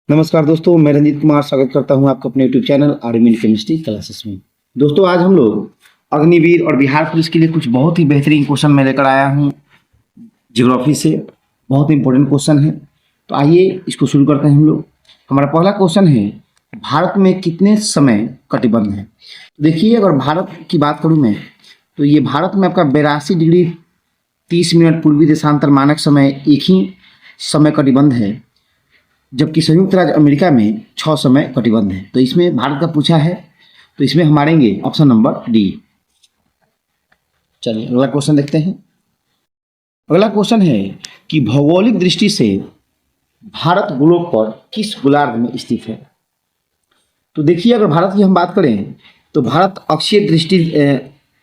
नमस्कार दोस्तों, मैं रंजीत कुमार स्वागत करता हूं आपका अपने YouTube channel army chemistry classes में। दोस्तों, आज हम लोग अग्निवीर और बिहार पुलिस के लिए कुछ बहुत ही बेहतरीन क्वेश्चन मैं लेकर आया हूं ज्योग्राफी से। बहुत इंपॉर्टेंट क्वेश्चन है, तो आइए इसको शुरू करते हैं हम लोग। हमारा पहला क्वेश्चन है, भारत में कितने समय कटिबंध है? तो देखिए, अगर भारत की बात करूँ मैं, तो ये भारत में आपका 82 डिग्री 30 मिनट पूर्वी देशांतर मानक समय एक ही समय कटिबंध है, जबकि संयुक्त राज्य अमेरिका में 6 समय कटिबंध है। तो इसमें भारत का पूछा है, तो इसमें हम मारेंगे ऑप्शन नंबर डी। चलिए अगला क्वेश्चन देखते हैं। अगला क्वेश्चन है कि भौगोलिक दृष्टि से भारत ग्लोब पर किस गोलार्ध में स्थित है? तो देखिए, अगर भारत की हम बात करें तो भारत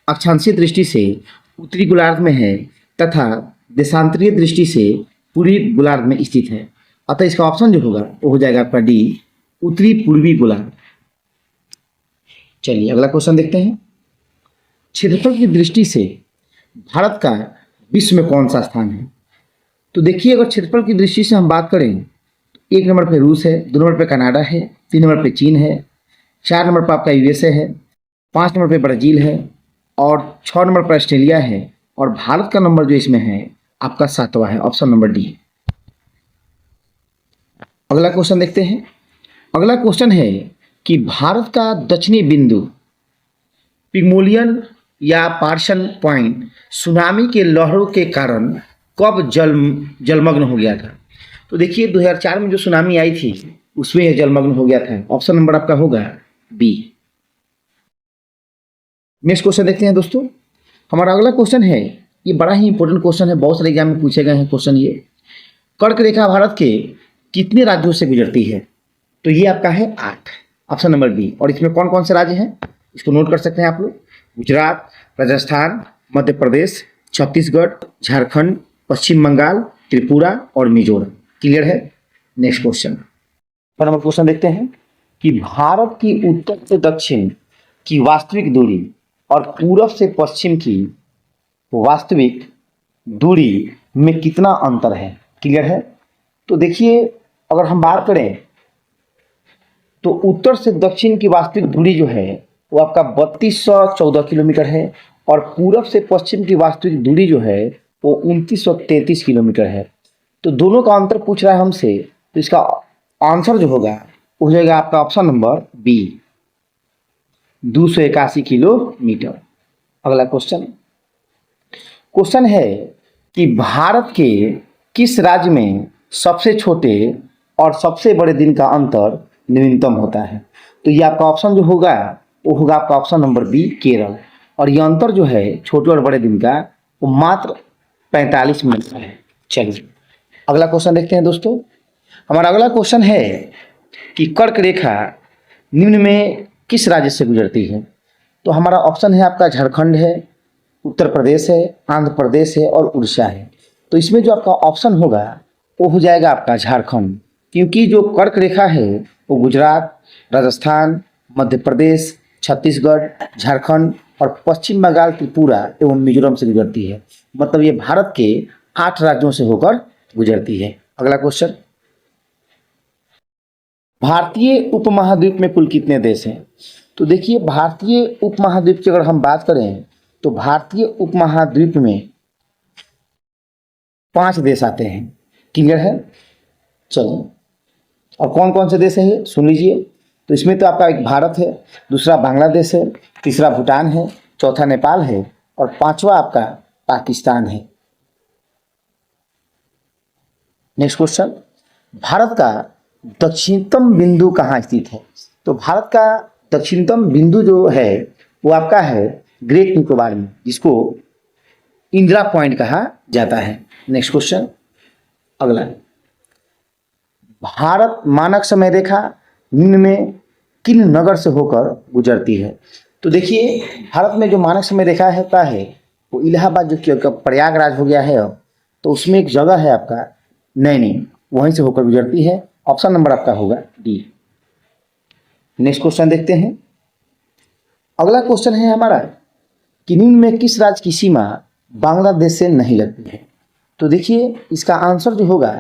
अक्षांशीय दृष्टि से उत्तरी गोलार्ध में है तथा देशांतरीय दृष्टि से पूर्वी गोलार्ध में स्थित है। अतः इसका ऑप्शन जो होगा वो हो जाएगा आपका डी, उत्तरी पूर्वी गोलार्ध। चलिए अगला क्वेश्चन देखते हैं। क्षेत्रफल की दृष्टि से भारत का विश्व में कौन सा स्थान है? तो देखिए, अगर क्षेत्रफल की दृष्टि से हम बात करें तो 1 नंबर पे रूस है, 2 नंबर पे कनाडा है, 3 नंबर पे चीन है, 4 नंबर पर आपका यूएसए है, 5 नंबर पे ब्राज़ील है और 6 नंबर पर ऑस्ट्रेलिया है। और भारत का नंबर जो इसमें है आपका 7वां है, ऑप्शन नंबर डी। अगला क्वेश्चन देखते हैं। अगला क्वेश्चन है कि भारत का दक्षिणी बिंदु पिग्मोलियन या पार्सन पॉइंट सुनामी के लहरों के कारण कब जलमग्न हो गया था? तो देखिए, 2004 में जो सुनामी आई थी उसमें यह जलमग्न हो गया था। ऑप्शन नंबर आपका होगा बी। नेक्स्ट क्वेश्चन देखते हैं दोस्तों। हमारा अगला क्वेश्चन है, ये बड़ा ही इंपॉर्टेंट क्वेश्चन है, बहुत सारे एग्जाम में पूछे गए हैं क्वेश्चन ये। कर्क रेखा भारत के कितने राज्यों से गुजरती है? तो ये आपका है 8, ऑप्शन नंबर बी। और इसमें कौन कौन से राज्य हैं इसको नोट कर सकते हैं आप लोग। गुजरात, राजस्थान, मध्य प्रदेश, छत्तीसगढ़, झारखंड, पश्चिम बंगाल, त्रिपुरा और मिजोरम। क्लियर है? नेक्स्ट क्वेश्चन पर नंबर क्वेश्चन देखते हैं कि भारत की उत्तर से दक्षिण की वास्तविक दूरी और पूरब से पश्चिम की वास्तविक दूरी में कितना अंतर है? क्लियर है? तो देखिए, अगर हम बात करें तो उत्तर से दक्षिण की वास्तविक दूरी जो है वो आपका 3214 किलोमीटर है और पूरब से पश्चिम की वास्तविक दूरी जो है वो 2933 किलोमीटर है। तो दोनों का अंतर पूछ रहा है हमसे, तो इसका आंसर जो होगा वो हो जाएगा आपका ऑप्शन नंबर बी, 281 किलोमीटर। अगला क्वेश्चन है कि भारत के किस राज्य में सबसे छोटे और सबसे बड़े दिन का अंतर न्यूनतम होता है? तो ये आपका ऑप्शन जो होगा वो होगा आपका ऑप्शन नंबर बी, केरल। और ये अंतर जो है छोटे और बड़े दिन का वो मात्र 45 मिनट का है। चलिए अगला क्वेश्चन देखते हैं दोस्तों। हमारा अगला क्वेश्चन है कि कर्क रेखा निम्न में किस राज्य से गुजरती है? तो हमारा ऑप्शन है आपका झारखंड है, उत्तर प्रदेश है, आंध्र प्रदेश है और उड़ीसा है। तो इसमें जो आपका ऑप्शन होगा वो हो जाएगा आपका झारखंड, क्योंकि जो कर्क रेखा है वो गुजरात, राजस्थान, मध्य प्रदेश, छत्तीसगढ़, झारखंड और पश्चिम बंगाल, त्रिपुरा एवं मिजोरम से गुजरती है। मतलब ये भारत के 8 राज्यों से होकर गुजरती है। अगला क्वेश्चन, भारतीय उपमहाद्वीप में कुल कितने देश हैं? तो देखिए, भारतीय उपमहाद्वीप की अगर हम बात करें तो भारतीय उपमहाद्वीप में 5 देश आते हैं। क्लियर है? चलो, और कौन कौन से देश हैं ये सुन लीजिए। तो इसमें तो आपका एक भारत है, दूसरा बांग्लादेश है, तीसरा भूटान है, चौथा नेपाल है और 5वां आपका पाकिस्तान है। नेक्स्ट क्वेश्चन, भारत का दक्षिणतम बिंदु कहाँ स्थित है? तो भारत का दक्षिणतम बिंदु जो है वो आपका है ग्रेट निकोबार में, जिसको इंदिरा पॉइंट कहा जाता है। नेक्स्ट क्वेश्चन अगला, भारत मानक समय रेखा निम्न में किन नगर से होकर गुजरती है? तो देखिए, भारत में जो मानक समय रेखा होता है वो इलाहाबाद जो कि प्रयागराज हो गया है अब, तो उसमें एक जगह है आपका नैनी, वहीं से होकर गुजरती है। ऑप्शन नंबर आपका होगा डी। नेक्स्ट क्वेश्चन देखते हैं। अगला क्वेश्चन है हमारा कि निम्न में किस राज्य की सीमा बांग्लादेश से नहीं लगती है? तो देखिए, इसका आंसर जो होगा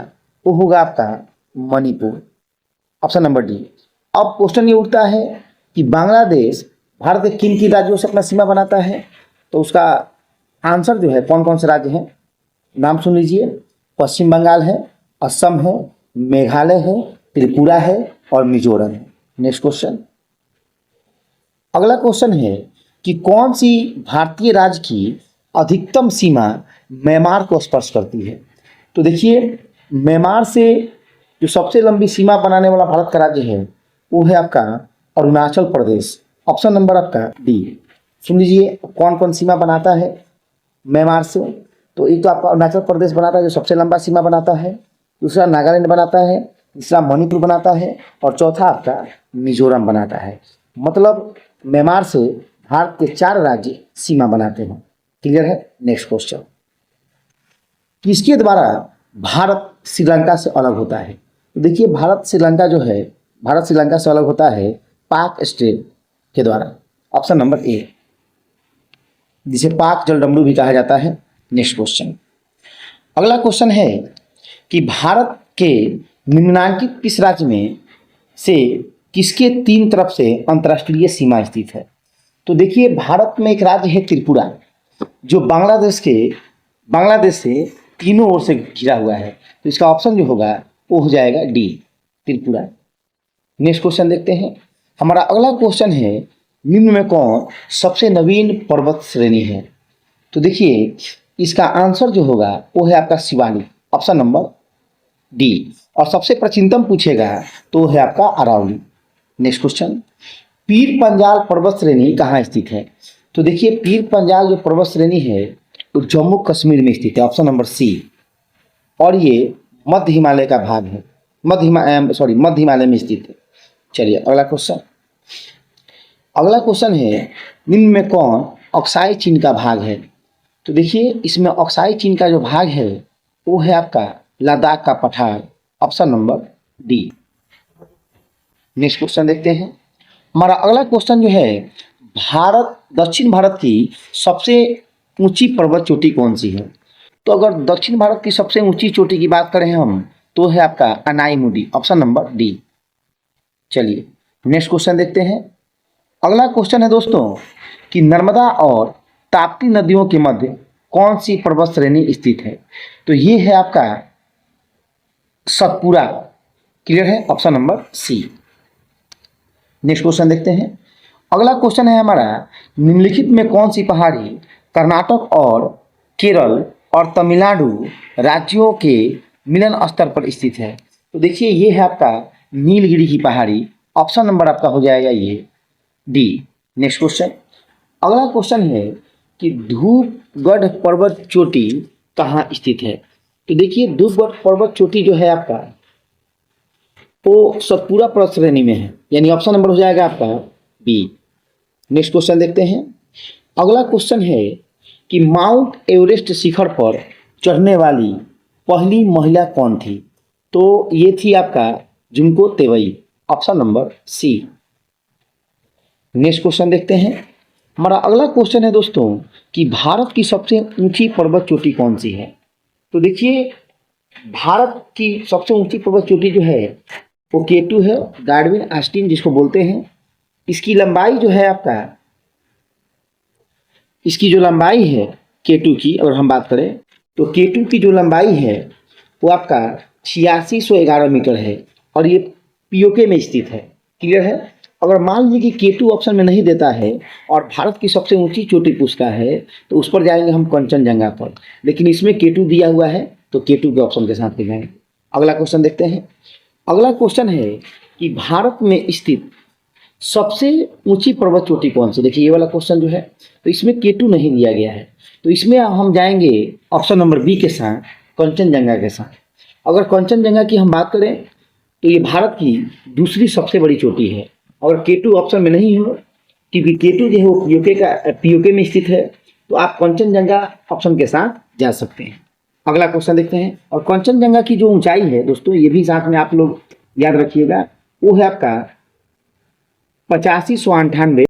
वो होगा आपका मणिपुर। Option number D. अब क्वेश्चन ये उठता है कि बांग्लादेश भारत के किन किन राज्यों से अपना सीमा बनाता है, तो उसका आंसर जो है कौन कौन से राज्य हैं, नाम सुन लीजिए। पश्चिम बंगाल है, असम है, मेघालय है, त्रिपुरा है और मिजोरम है। Next question. अगला क्वेश्चन है कि कौन सी भारतीय राज्य की अधिकतम सीमा म्यांमार को स्पर्श करती है। तो देखिए, म्यांमार से जो सबसे लंबी सीमा बनाने वाला भारत का राज्य है वो है आपका अरुणाचल प्रदेश। ऑप्शन नंबर आपका डी। सुन लीजिए कौन कौन सीमा बनाता है म्यांमार से। तो एक तो आपका अरुणाचल प्रदेश बनाता है जो सबसे लंबा सीमा बनाता है, दूसरा नागालैंड बनाता है, तीसरा मणिपुर बनाता है और चौथा आपका मिजोरम बनाता है। मतलब म्यांमार से भारत के 4 राज्य सीमा बनाते हैं। क्लियर है। Next question. किसके द्वारा भारत श्रीलंका से अलग होता है। तो देखिए, भारत श्रीलंका से अलग होता है पाक स्ट्रेट के द्वारा। ऑप्शन नंबर ए, जिसे पाक जलडमरू भी कहा जाता है। Next question. अगला क्वेश्चन है कि भारत के निम्नलिखित किस राज्य में से किसके 3 तरफ से अंतर्राष्ट्रीय सीमा स्थित है। तो देखिए, भारत में एक राज्य है त्रिपुरा जो बांग्लादेश से तीनों ओर से घिरा हुआ है। तो इसका ऑप्शन जो होगा वो हो जाएगा डी, त्रिपुरा। नेक्स्ट क्वेश्चन देखते हैं। हमारा अगला क्वेश्चन है निम्न में कौन सबसे नवीन पर्वत श्रेणी है। तो देखिए, इसका आंसर जो होगा वो है आपका शिवालिक। Option number D. और सबसे प्राचीनतम पूछेगा तो है आपका अरावली। Next question. पीर पंजाल पर्वत श्रेणी कहाँ स्थित है। तो देखिए, पीर पंजाल जो पर्वत श्रेणी है वो जम्मू कश्मीर में स्थित है। Option number C. और ये मध्य हिमालय का भाग है, मध्य हिमालय में स्थित है। चलिए अगला क्वेश्चन। अगला क्वेश्चन है निम्न में कौन अक्साई चीन का भाग है। तो देखिए, इसमें अक्साई चीन का जो भाग है वो है आपका लद्दाख का पठार। Option number D. Next question देखते हैं। हमारा अगला क्वेश्चन जो है दक्षिण भारत की सबसे ऊंची पर्वत चोटी कौन सी है। तो अगर दक्षिण भारत की सबसे ऊंची चोटी की बात करें हम तो है आपका अनाईमुडी। Option number D. चलिए नेक्स्ट क्वेश्चन देखते हैं। अगला क्वेश्चन है दोस्तों कि नर्मदा और ताप्ती नदियों के मध्य कौन सी पर्वत श्रेणी स्थित है। तो ये है आपका सतपुरा। क्लियर है। Option number C. Next question देखते हैं। अगला क्वेश्चन है हमारा निम्नलिखित में कौन सी पहाड़ी कर्नाटक और केरल और तमिलनाडु राज्यों के मिलन स्तर पर स्थित है। तो देखिए, ये है आपका नीलगिरी की पहाड़ी। ऑप्शन नंबर आपका हो जाएगा ये डी। Next question. अगला क्वेश्चन है कि धूपगढ़ पर्वत चोटी कहाँ स्थित है। तो देखिए, धूपगढ़ पर्वत चोटी जो है आपका वो सतपुरा पर्वत श्रेणी में है, यानी ऑप्शन नंबर हो जाएगा आपका बी। नेक्स्ट क्वेश्चन देखते हैं। अगला क्वेश्चन है कि माउंट एवरेस्ट शिखर पर चढ़ने वाली पहली महिला कौन थी। तो ये थी आपका Junko Tabei. Option number C. Next question देखते हैं। हमारा अगला क्वेश्चन है दोस्तों कि भारत की सबसे ऊंची पर्वत चोटी कौन सी है। तो देखिए, भारत की सबसे ऊंची पर्वत चोटी जो है वो K2 है, गार्डविन आस्टीन जिसको बोलते हैं। इसकी लंबाई जो है आपका, इसकी जो लंबाई है K2 की अगर हम बात करें तो K2 की जो लंबाई है वो आपका 8611 मीटर है और ये पीओके में स्थित है। क्लियर है। अगर मान लीजिए कि K2 ऑप्शन में नहीं देता है और भारत की सबसे ऊंची चोटी पूछता है तो उस पर जाएंगे हम कंचनजंगा पर, लेकिन इसमें K2 दिया हुआ है तो K2 के ऑप्शन के साथ जाएंगे। अगला क्वेश्चन देखते हैं। अगला क्वेश्चन है कि भारत में स्थित सबसे ऊंची पर्वत चोटी कौन सी। देखिए, ये वाला क्वेश्चन जो है तो इसमें K2 नहीं दिया गया है, तो इसमें हम जाएंगे ऑप्शन नंबर बी के साथ, कंचनजंगा के साथ। अगर कंचनजंगा की हम बात करें तो ये भारत की दूसरी सबसे बड़ी चोटी है। अगर K2 ऑप्शन में नहीं हो, क्योंकि K2 जो है वो पीओके में स्थित है, तो आप कंचनजंगा ऑप्शन के साथ जा सकते हैं। अगला क्वेश्चन देखते हैं। और कंचनजंगा की जो ऊंचाई है दोस्तों, ये भी साथ में आप लोग याद रखिएगा, वो है आपका 8598